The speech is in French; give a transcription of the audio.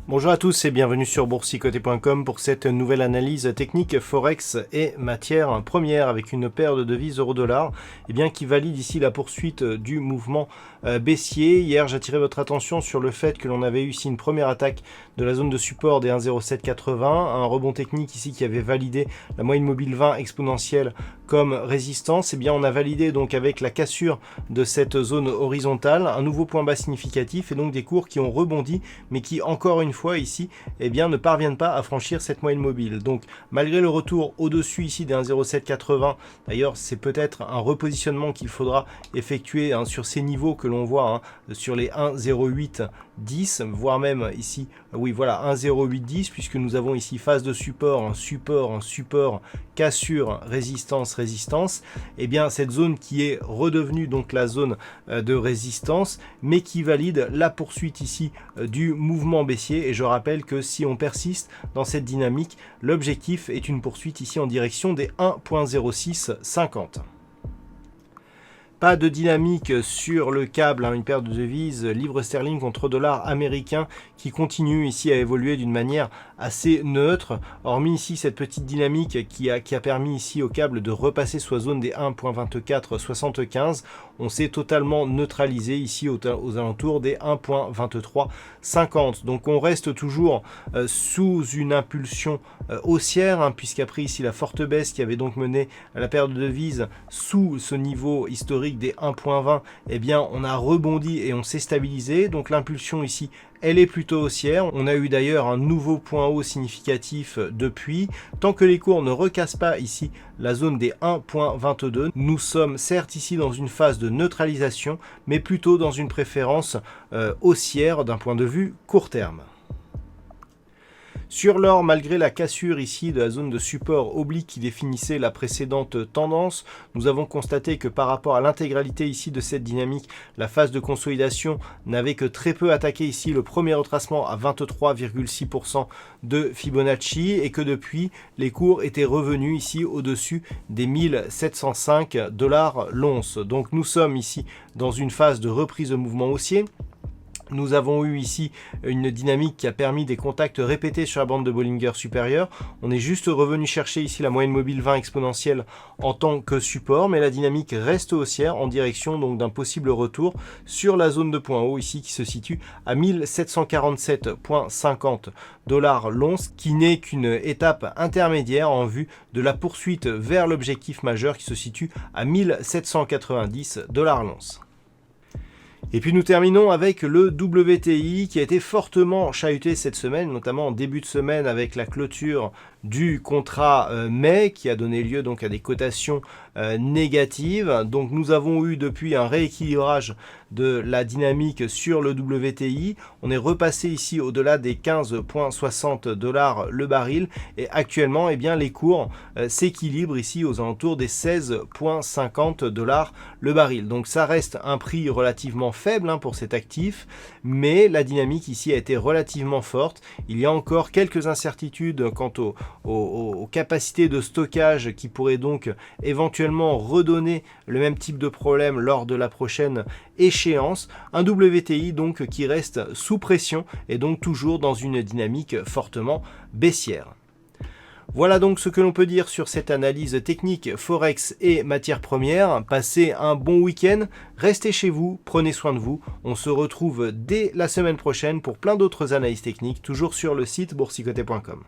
Bonjour à tous et bienvenue sur boursicoté.com pour cette nouvelle analyse technique Forex et matières premières avec une paire de devises euro-dollar qui valide ici la poursuite du mouvement baissier. Hier, j'attirais votre attention sur le fait que l'on avait eu ici une première attaque de la zone de support des 1,0780, un rebond technique ici qui avait validé la moyenne mobile 20 exponentielle comme résistance. On a validé donc avec la cassure de cette zone horizontale un nouveau point bas significatif et donc des cours qui ont rebondi mais qui encore une fois ici ne parviennent pas à franchir cette moyenne mobile. Donc malgré le retour au-dessus ici des 1,0780, d'ailleurs c'est peut-être un repositionnement qu'il faudra effectuer sur ces niveaux que l'on voit sur les 1,0810, voire même ici, oui voilà 1,0810, puisque nous avons ici phase de support, un support, cassure, résistance, cette zone qui est redevenue donc la zone de résistance, mais qui valide la poursuite ici du mouvement baissier. Et je rappelle que si on persiste dans cette dynamique, l'objectif est une poursuite ici en direction des 1,0650. Pas de dynamique sur le câble, une paire de devises livre sterling contre dollar américain qui continue ici à évoluer d'une manière assez neutre, hormis ici cette petite dynamique qui a permis ici au câble de repasser sous la zone des 1.2475. On s'est totalement neutralisé ici aux alentours des 1.2350. Donc on reste toujours sous une impulsion haussière, puisqu'après ici la forte baisse qui avait donc mené à la paire de devises sous ce niveau historique des 1.20, on a rebondi et on s'est stabilisé. Donc l'impulsion ici, elle est plutôt haussière. On a eu d'ailleurs un nouveau point haut significatif depuis. Tant que les cours ne recassent pas ici la zone des 1.22, nous sommes certes ici dans une phase de neutralisation, mais plutôt dans une préférence haussière d'un point de vue court terme. Sur l'or, malgré la cassure ici de la zone de support oblique qui définissait la précédente tendance, nous avons constaté que par rapport à l'intégralité ici de cette dynamique, la phase de consolidation n'avait que très peu attaqué ici le premier retracement à 23,6% de Fibonacci et que depuis, les cours étaient revenus ici au-dessus des 1705 $ l'once. Donc nous sommes ici dans une phase de reprise de mouvement haussier. Nous avons eu ici une dynamique qui a permis des contacts répétés sur la bande de Bollinger supérieure. On est juste revenu chercher ici la moyenne mobile 20 exponentielle en tant que support, mais la dynamique reste haussière en direction donc d'un possible retour sur la zone de point haut ici qui se situe à 1747,50 $ l'once, qui n'est qu'une étape intermédiaire en vue de la poursuite vers l'objectif majeur qui se situe à 1790 $ l'once. Et puis nous terminons avec le WTI qui a été fortement chahuté cette semaine, notamment en début de semaine avec la clôture du contrat mai qui a donné lieu donc à des cotations négatives. Donc nous avons eu depuis un rééquilibrage de la dynamique sur le WTI. On est repassé ici au-delà des 15,60 $ le baril et actuellement les cours s'équilibrent ici aux alentours des 16,50 $ le baril. Donc ça reste un prix relativement faible pour cet actif, mais la dynamique ici a été relativement forte. Il y a encore quelques incertitudes quant aux capacités de stockage qui pourraient donc éventuellement redonner le même type de problème lors de la prochaine échéance. Un WTI donc qui reste sous pression et donc toujours dans une dynamique fortement baissière. Voilà donc ce que l'on peut dire sur cette analyse technique Forex et matières premières. Passez un bon week-end, restez chez vous, prenez soin de vous. On se retrouve dès la semaine prochaine pour plein d'autres analyses techniques, toujours sur le site boursicoté.com.